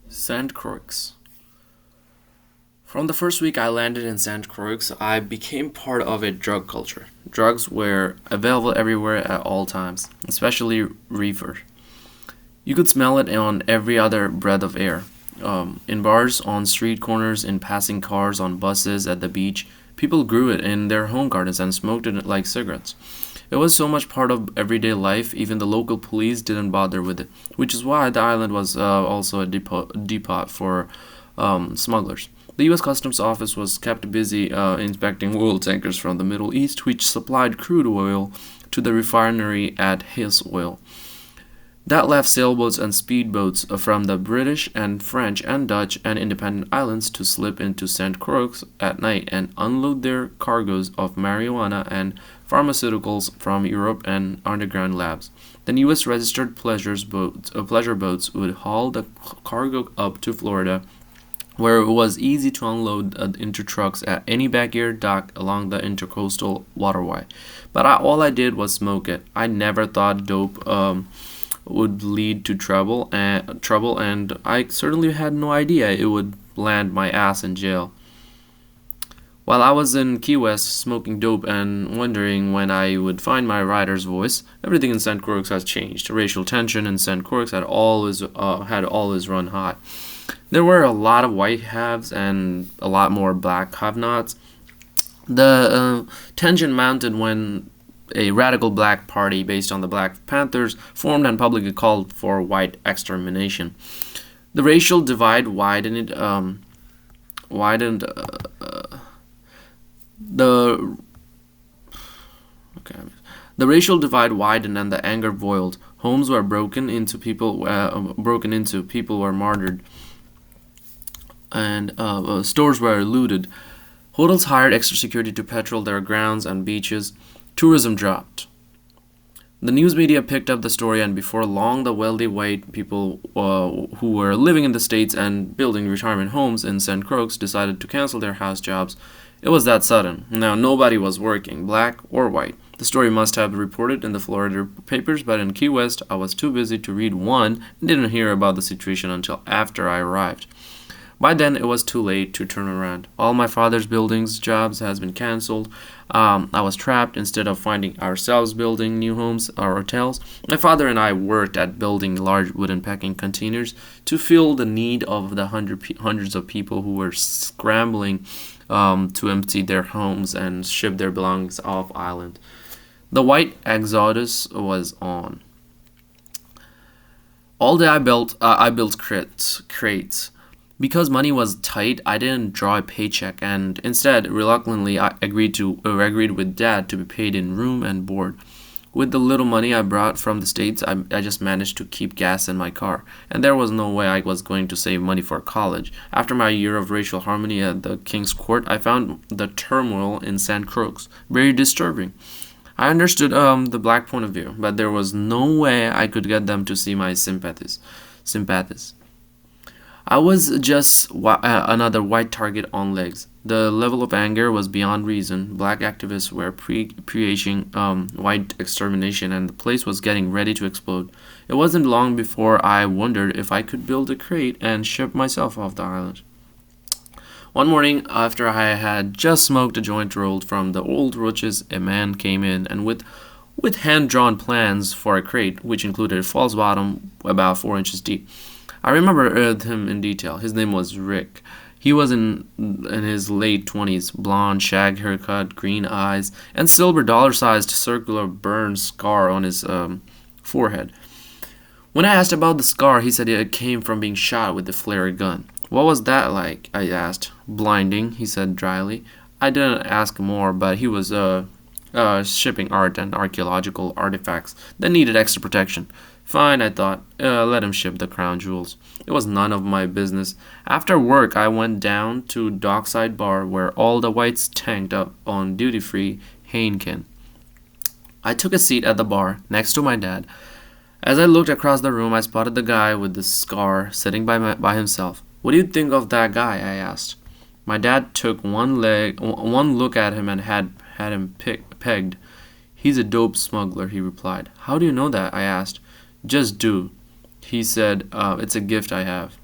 St. Croix. From the first week I landed in St. Croix, I became part of a drug culture. Drugs were available everywhere at all times, especially reefer. You could smell it on every other breath of air. In bars, on street corners, in passing cars, on buses, at the beach. People grew it in their home gardens and smoked it like cigarettes. It was so much part of everyday life, even the local police didn't bother with it, which is why the island was also a depot for smugglers. The U.S. Customs Office was kept busy inspecting oil tankers from the Middle East, which supplied crude oil to the refinery at His Oil. That left sailboats and speedboats from the British and French and Dutch and independent islands to slip into St. Croix at night and unload their cargoes of marijuana and pharmaceuticals from Europe and underground labs. Then U.S. registered pleasure boats would haul the cargo up to Florida, where it was easy to unload into trucks at any backyard dock along the intercoastal waterway. But all I did was smoke it. I never thought dope would lead to trouble, and I certainly had no idea it would land my ass in jail. While I was in Key West smoking dope and wondering when I would find my writer's voice, everything in St. Croix has changed. Racial tension in St. Croix had always run high. There were a lot of white haves and a lot more black have-nots. The tension mounted when a radical black party based on the Black Panthers formed and publicly called for white extermination. The racial divide widened. The okay, the racial divide widened and the anger boiled. Homes were broken into. People were martyred, and stores were looted. Hotels hired extra security to patrol their grounds and beaches. Tourism dropped. The news media picked up the story, and before long, the wealthy white people who were living in the States and building retirement homes in St. Croix decided to cancel their house jobs. It was that sudden. Now, nobody was working, black or white. The story must have been reported in the Florida papers, but in Key West, I was too busy to read one and didn't hear about the situation until after I arrived. By then, it was too late to turn around. All my father's buildings jobs has been canceled. I was trapped. Instead of finding ourselves building new homes or hotels, my father and I worked at building large wooden packing containers to fill the need of the hundreds of people who were scrambling to empty their homes and ship their belongings off island. The white exodus was on. All day I built crates. Because money was tight, I didn't draw a paycheck, and instead, reluctantly, I agreed with Dad to be paid in room and board. With the little money I brought from the States, I just managed to keep gas in my car, and there was no way I was going to save money for college. After my year of racial harmony at the King's Court, I found the turmoil in St. Croix very disturbing. I understood the black point of view, but there was no way I could get them to see my sympathies. I was just another white target on legs. The level of anger was beyond reason. Black activists were preaching white extermination, and the place was getting ready to explode. It wasn't long before I wondered if I could build a crate and ship myself off the island. One morning, after I had just smoked a joint rolled from the old roaches, a man came in and with hand-drawn plans for a crate, which included a false bottom about 4 inches deep. I remember him in detail. His name was Rick. He was in his late 20s, blonde, shag haircut, green eyes, and silver dollar-sized circular burn scar on his forehead. When I asked about the scar, he said it came from being shot with a flare gun. What was that like? I asked. Blinding, he said dryly. I didn't ask more, but he was shipping art and archaeological artifacts that needed extra protection. Fine, I thought. Let him ship the crown jewels. It was none of my business. After work, I went down to Dockside Bar, where all the whites tanked up on duty-free Heineken. I took a seat at the bar, next to my dad. As I looked across the room, I spotted the guy with the scar sitting by himself. What do you think of that guy? I asked. My dad took one look at him and had him pegged. He's a dope smuggler, he replied. How do you know that? I asked. Just do. He said, it's a gift I have.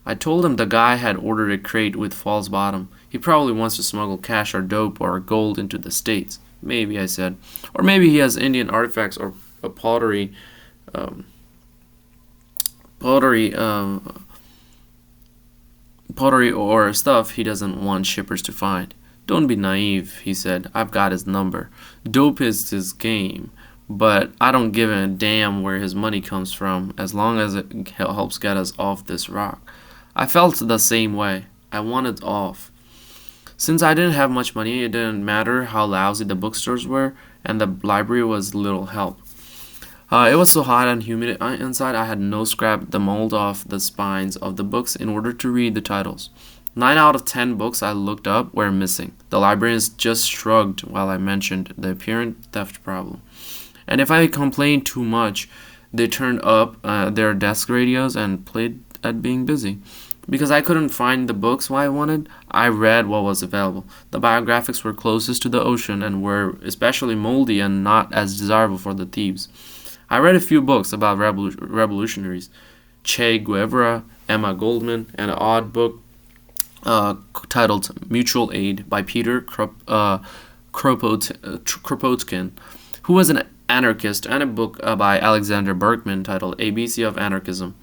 I told him the guy had ordered a crate with false bottom. He probably wants to smuggle cash or dope or gold into the States. Maybe, I said. Or maybe he has Indian artifacts or a um, pottery, pottery or stuff he doesn't want shippers to find. Don't be naive, he said. I've got his number. Dope is his game, but I don't give a damn where his money comes from as long as it helps get us off this rock. I felt the same way. I wanted off. Since I didn't have much money, it didn't matter how lousy the bookstores were, and the library was little help. It was so hot and humid inside, I had no scrap the mold off the spines of the books in order to read the titles. 9 out of 10 books I looked up were missing. The librarians just shrugged while I mentioned the apparent theft problem. And if I complained too much, they turned up their desk radios and played at being busy. Because I couldn't find the books I wanted, I read what was available. The biographics were closest to the ocean and were especially moldy and not as desirable for the thieves. I read a few books about revolutionaries. Che Guevara, Emma Goldman, and an odd book titled Mutual Aid by Peter Kropotkin, who was an anarchist, and a book by Alexander Berkman titled ABC of Anarchism.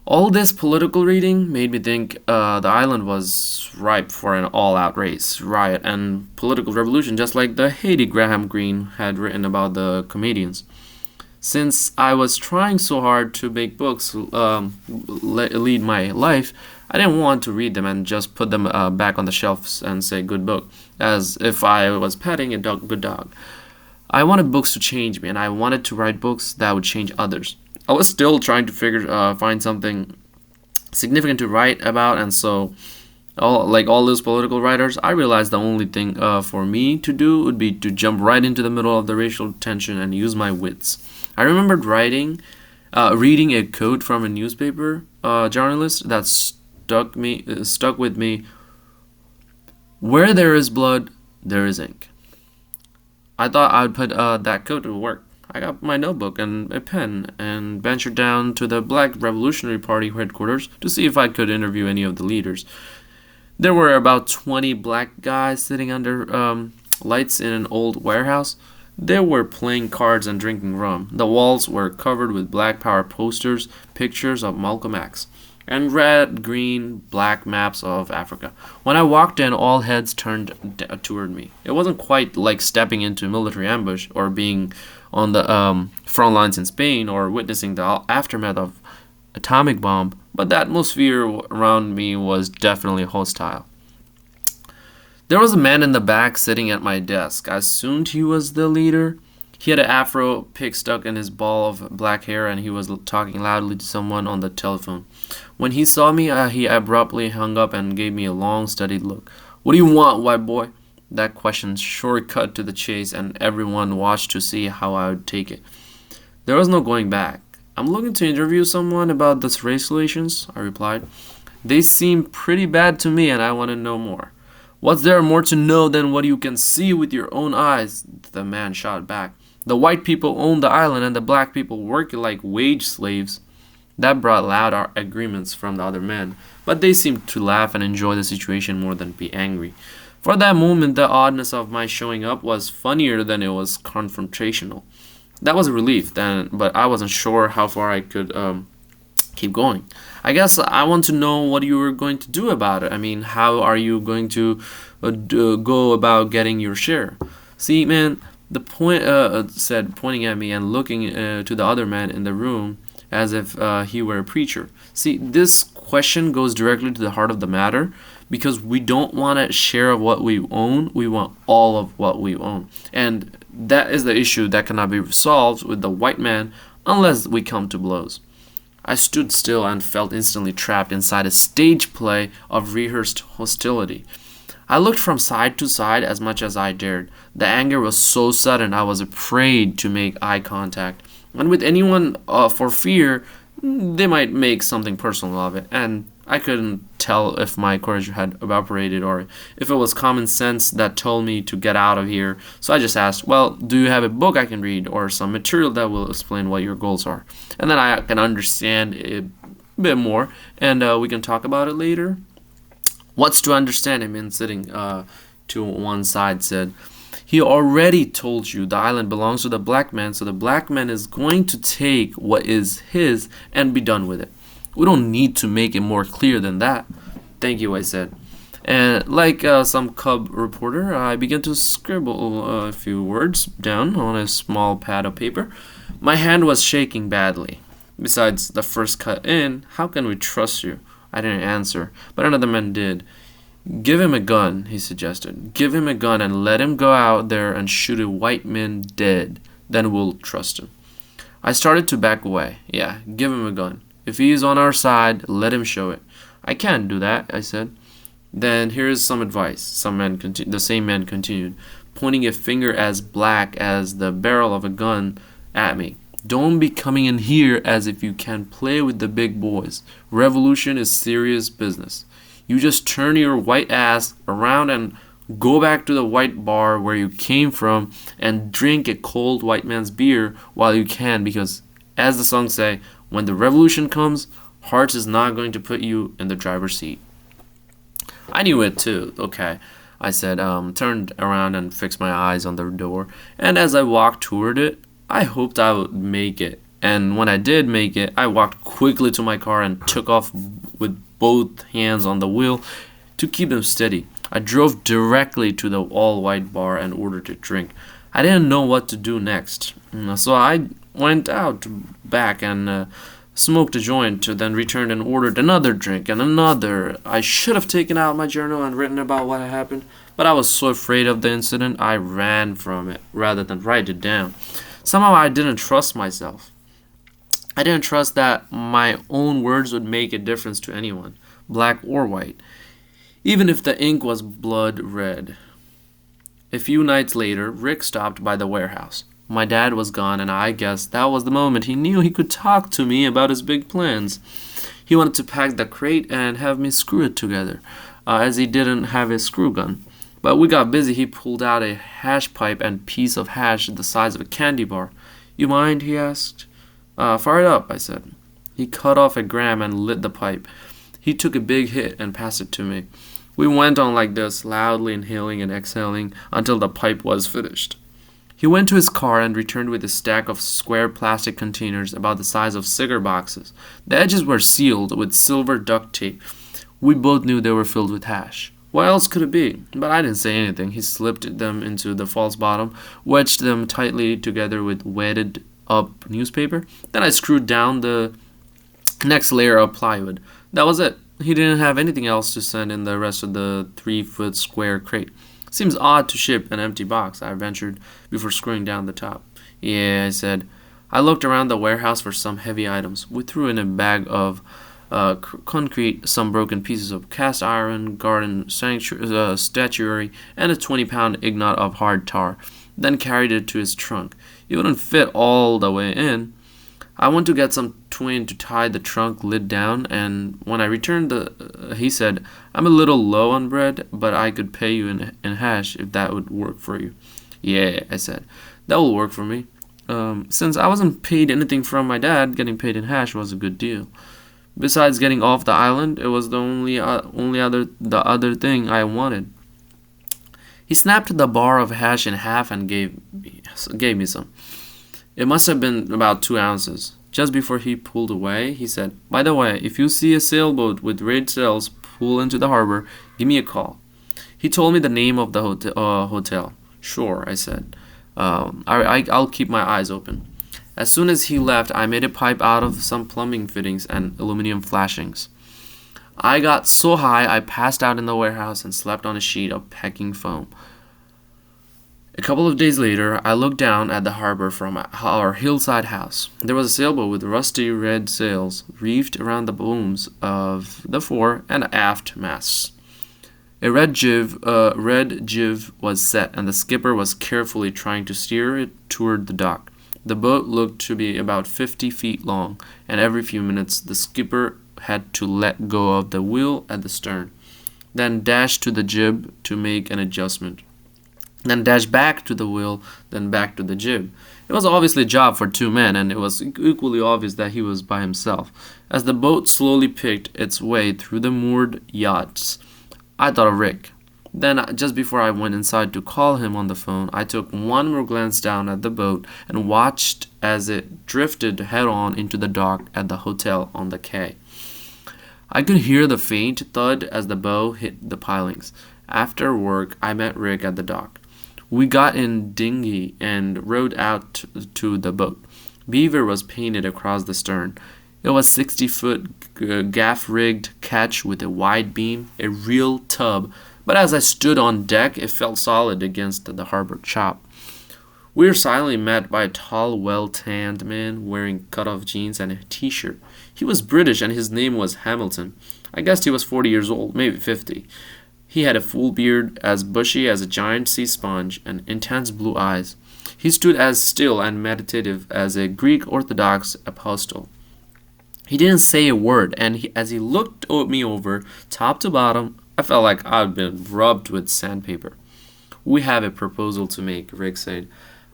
All this political reading made me think the island was ripe for an all-out race, riot, and political revolution, just like the Haiti Graham Greene had written about the comedians. Since I was trying so hard to make books lead my life, I didn't want to read them and just put them back on the shelves and say good book, as if I was petting a good dog. I wanted books to change me, and I wanted to write books that would change others. I was still trying to find something significant to write about, and so, like all those political writers, I realized the only thing for me to do would be to jump right into the middle of the racial tension and use my wits. I remembered reading a quote from a newspaper journalist that stuck with me. Where there is blood, there is ink. I thought I would put that quote to work. I got my notebook and a pen and ventured down to the Black Revolutionary Party headquarters to see if I could interview any of the leaders. There were about 20 black guys sitting under lights in an old warehouse. They were playing cards and drinking rum. The walls were covered with Black Power posters, pictures of Malcolm X, and red, green, black maps of Africa. When I walked in, all heads turned toward me. It wasn't quite like stepping into a military ambush or being on the front lines in Spain or witnessing the aftermath of atomic bomb, but the atmosphere around me was definitely hostile. There was a man in the back sitting at my desk. I assumed he was the leader. He had an afro pick stuck in his ball of black hair, and he was talking loudly to someone on the telephone. When he saw me, he abruptly hung up and gave me a long, studied look. "What do you want, white boy?" That question sure cut to the chase, and everyone watched to see how I would take it. There was no going back. "I'm looking to interview someone about this race relations," I replied. "They seem pretty bad to me, and I want to know more." "What's there more to know than what you can see with your own eyes?" the man shot back. "The white people own the island, and the black people work like wage slaves." That brought loud agreements from the other men, but they seemed to laugh and enjoy the situation more than be angry. For that moment, the oddness of my showing up was funnier than it was confrontational. That was a relief, then, but I wasn't sure how far I could keep going. "I guess I want to know what you were going to do about it. I mean, how are you going to go about getting your share?" "See, man," the point said, pointing at me and looking to the other man in the room as if he were a preacher. "See, this question goes directly to the heart of the matter, because we don't want a share of what we own. We want all of what we own. And that is the issue that cannot be resolved with the white man unless we come to blows." I stood still and felt instantly trapped inside a stage play of rehearsed hostility. I looked from side to side as much as I dared. The anger was so sudden I was afraid to make eye contact. And with anyone for fear, they might make something personal of it. And I couldn't tell if my courage had evaporated or if it was common sense that told me to get out of here. So I just asked, "Well, do you have a book I can read or some material that will explain what your goals are? And then I can understand it bit more, and we can talk about it later. What's to understand him? And sitting to one side said, he already told you the island belongs to the black man, so the black man is going to take what is his and be done with it. We don't need to make it more clear than that. Thank you, I said. And like some cub reporter, I began to scribble a few words down on a small pad of paper. My hand was shaking badly. Besides the first cut in, how can we trust you? I didn't answer, but another man did. Give him a gun, he suggested. Give him a gun and let him go out there and shoot a white man dead. Then we'll trust him. I started to back away. Yeah, give him a gun. If he is on our side, let him show it. I can't do that, I said. Then here's some advice. The same man continued, pointing a finger as black as the barrel of a gun at me. Don't be coming in here as if you can play with the big boys. Revolution is serious business. You just turn your white ass around and go back to the white bar where you came from and drink a cold white man's beer while you can, because, as the songs say, when the revolution comes, Hearts is not going to put you in the driver's seat. I knew it too. Okay, I said, turned around and fixed my eyes on the door, and as I walked toward it, I hoped I would make it. And when I did make it, I walked quickly to my car and took off with both hands on the wheel to keep them steady. I drove directly to the all-white bar and ordered a drink. I didn't know what to do next, so I went out back and smoked a joint, then returned and ordered another drink and another. I should have taken out my journal and written about what had happened, but I was so afraid of the incident I ran from it rather than write it down. Somehow I didn't trust myself. I didn't trust that my own words would make a difference to anyone, black or white, even if the ink was blood red. A few nights later, Rick stopped by the warehouse. My dad was gone, and I guess that was the moment he knew he could talk to me about his big plans. He wanted to pack the crate and have me screw it together, as he didn't have a screw gun. But we got busy. He pulled out a hash pipe and piece of hash the size of a candy bar. You mind? He asked. Fire it up, I said. He cut off a gram and lit the pipe. He took a big hit and passed it to me. We went on like this, loudly inhaling and exhaling, until the pipe was finished. He went to his car and returned with a stack of square plastic containers about the size of cigar boxes. The edges were sealed with silver duct tape. We both knew they were filled with hash. What else could it be? But I didn't say anything. He slipped them into the false bottom, wedged them tightly together with wetted up newspaper. Then I screwed down the next layer of plywood. That was it. He didn't have anything else to send in the rest of the 3-foot square crate. Seems odd to ship an empty box, I ventured, before screwing down the top. Yeah, I said. I looked around the warehouse for some heavy items. We threw in a bag of concrete, some broken pieces of cast iron, garden statuary, and a 20-pound ignat of hard tar. Then carried it to his trunk. It wouldn't fit all the way in. I went to get some twine to tie the trunk lid down, and when I returned, he said, I'm a little low on bread, but I could pay you in hash if that would work for you. Yeah, I said, that will work for me. Since I wasn't paid anything from my dad, getting paid in hash was a good deal. Besides getting off the island, it was the other thing I wanted. He snapped the bar of hash in half and gave me some. It must have been about 2 ounces. Just before he pulled away, he said, by the way, if you see a sailboat with red sails pull into the harbor, give me a call. He told me the name of the hotel. Sure, I said. I'll keep my eyes open. As soon as he left, I made a pipe out of some plumbing fittings and aluminum flashings. I got so high I passed out in the warehouse and slept on a sheet of packing foam. A couple of days later, I looked down at the harbor from our hillside house. There was a sailboat with rusty red sails reefed around the booms of the fore and aft masts. A red jib was set, and the skipper was carefully trying to steer it toward the dock. The boat looked to be about 50 feet long, and every few minutes the skipper had to let go of the wheel at the stern, then dash to the jib to make an adjustment. Then dash back to the wheel, then back to the jib. It was obviously a job for two men, and it was equally obvious that he was by himself. As the boat slowly picked its way through the moored yachts, I thought of Rick. Then, just before I went inside to call him on the phone, I took one more glance down at the boat and watched as it drifted head on into the dock at the hotel on the quay. I could hear the faint thud as the bow hit the pilings. After work, I met Rick at the dock. We got in dinghy and rowed out to the boat. Beaver was painted across the stern. It was 60-foot gaff-rigged ketch with a wide beam, a real tub, but as I stood on deck, it felt solid against the harbor chop. We were silently met by a tall, well-tanned man wearing cut-off jeans and a t-shirt. He was British and his name was Hamilton. I guessed he was 40 years old, maybe 50. He had a full beard as bushy as a giant sea sponge and intense blue eyes. He stood as still and meditative as a Greek Orthodox apostle. He didn't say a word, and as he looked me over, top to bottom, I felt like I'd been rubbed with sandpaper. "We have a proposal to make," Rick said.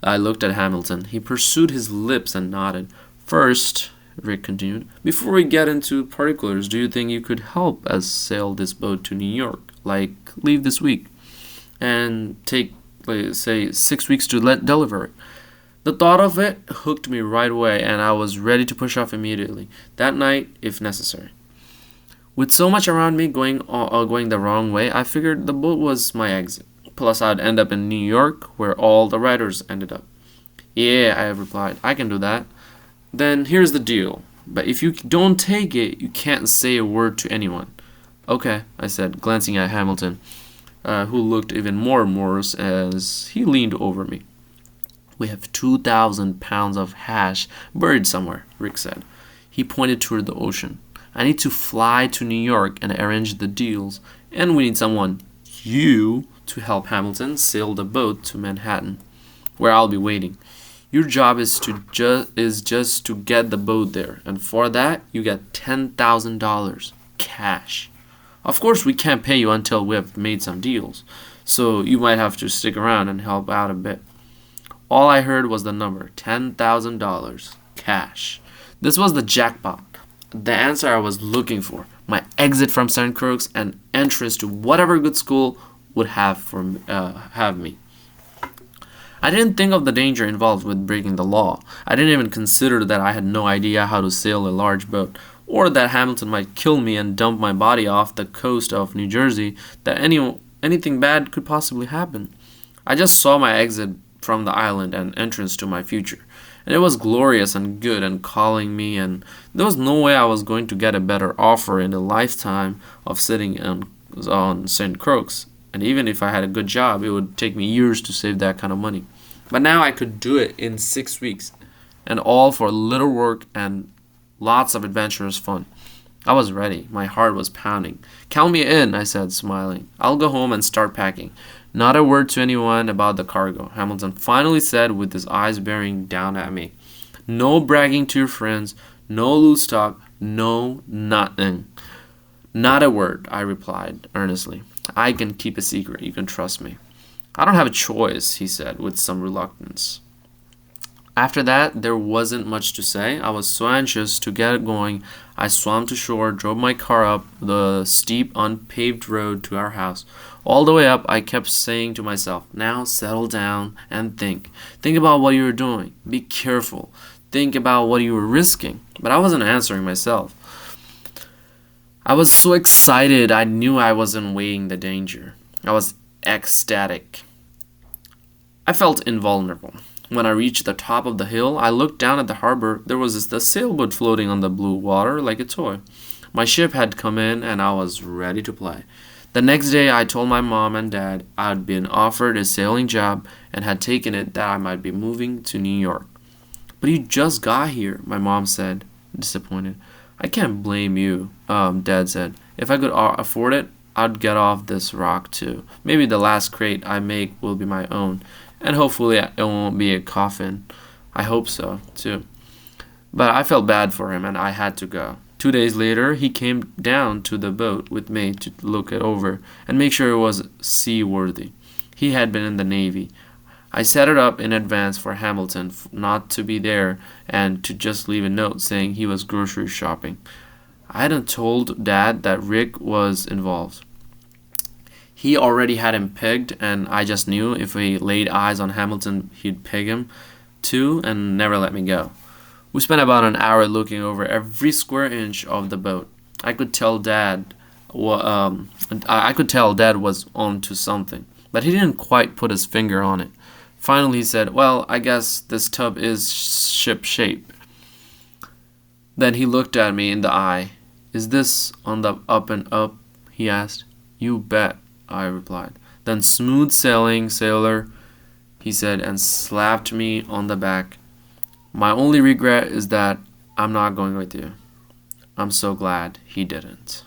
I looked at Hamilton. He pursued his lips and nodded. "First," Rick continued, "before we get into particulars, do you think you could help us sail this boat to New York? Like, leave this week and take, say, 6 weeks to deliver it?" The thought of it hooked me right away, and I was ready to push off immediately, that night if necessary. With so much around me going the wrong way, I figured the boat was my exit. Plus, I'd end up in New York, where all the writers ended up. "Yeah," I replied, "I can do that." "Then here's the deal. But if you don't take it, you can't say a word to anyone." "Okay," I said, glancing at Hamilton, who looked even more morose as he leaned over me. "We have 2,000 pounds of hash buried somewhere," Rick said. He pointed toward the ocean. "I need to fly to New York and arrange the deals, and we need someone, you, to help Hamilton sail the boat to Manhattan, where I'll be waiting. Your job is just to get the boat there, and for that you get $10,000 cash. Of course, we can't pay you until we have made some deals, so you might have to stick around and help out a bit." All I heard was the number, $10,000 cash. This was the jackpot, the answer I was looking for, my exit from St. Croix and entrance to whatever good school would have me. I didn't think of the danger involved with breaking the law. I didn't even consider that I had no idea how to sail a large boat, or that Hamilton might kill me and dump my body off the coast of New Jersey, that anything bad could possibly happen. I just saw my exit from the island and entrance to my future, and it was glorious and good and calling me, and there was no way I was going to get a better offer in a lifetime of sitting on St. Croix. And even if I had a good job, it would take me years to save that kind of money. But now I could do it in 6 weeks, and all for little work and lots of adventurous fun. I was ready. My heart was pounding. "Count me in," I said, smiling. "I'll go home and start packing." "Not a word to anyone about the cargo," Hamilton finally said with his eyes bearing down at me. "No bragging to your friends, no loose talk, no nothing." "Not a word," I replied earnestly. "I can keep a secret. You can trust me." "I don't have a choice," he said with some reluctance. After that, there wasn't much to say. I was so anxious to get going, I swam to shore, drove my car up the steep, unpaved road to our house. All the way up, I kept saying to myself, "Now settle down and think. Think about what you were doing. Be careful. Think about what you were risking." But I wasn't answering myself. I was so excited, I knew I wasn't weighing the danger. I was ecstatic. I felt invulnerable. When I reached the top of the hill, I looked down at the harbor. There was the sailboat floating on the blue water like a toy. My ship had come in, and I was ready to play. The next day, I told my mom and dad I'd been offered a sailing job and had taken it that I might be moving to New York. "But you just got here," my mom said, disappointed. "I can't blame you," Dad said. "If I could afford it, I'd get off this rock too. Maybe the last crate I make will be my own, and hopefully it won't be a coffin. I hope so, too." But I felt bad for him, and I had to go. 2 days later, he came down to the boat with me to look it over and make sure it was seaworthy. He had been in the Navy. I set it up in advance for Hamilton not to be there and to just leave a note saying he was grocery shopping. I hadn't told Dad that Rick was involved. He already had him pegged, and I just knew if he laid eyes on Hamilton, he'd peg him too and never let me go. We spent about an hour looking over every square inch of the boat. I could tell Dad was onto something, but he didn't quite put his finger on it. Finally, he said, "Well, I guess this tub is ship shape." Then he looked at me in the eye. "Is this on the up and up?" he asked. "You bet," I replied. "Then smooth sailing, sailor," he said, and slapped me on the back. "My only regret is that I'm not going with you." I'm so glad he didn't.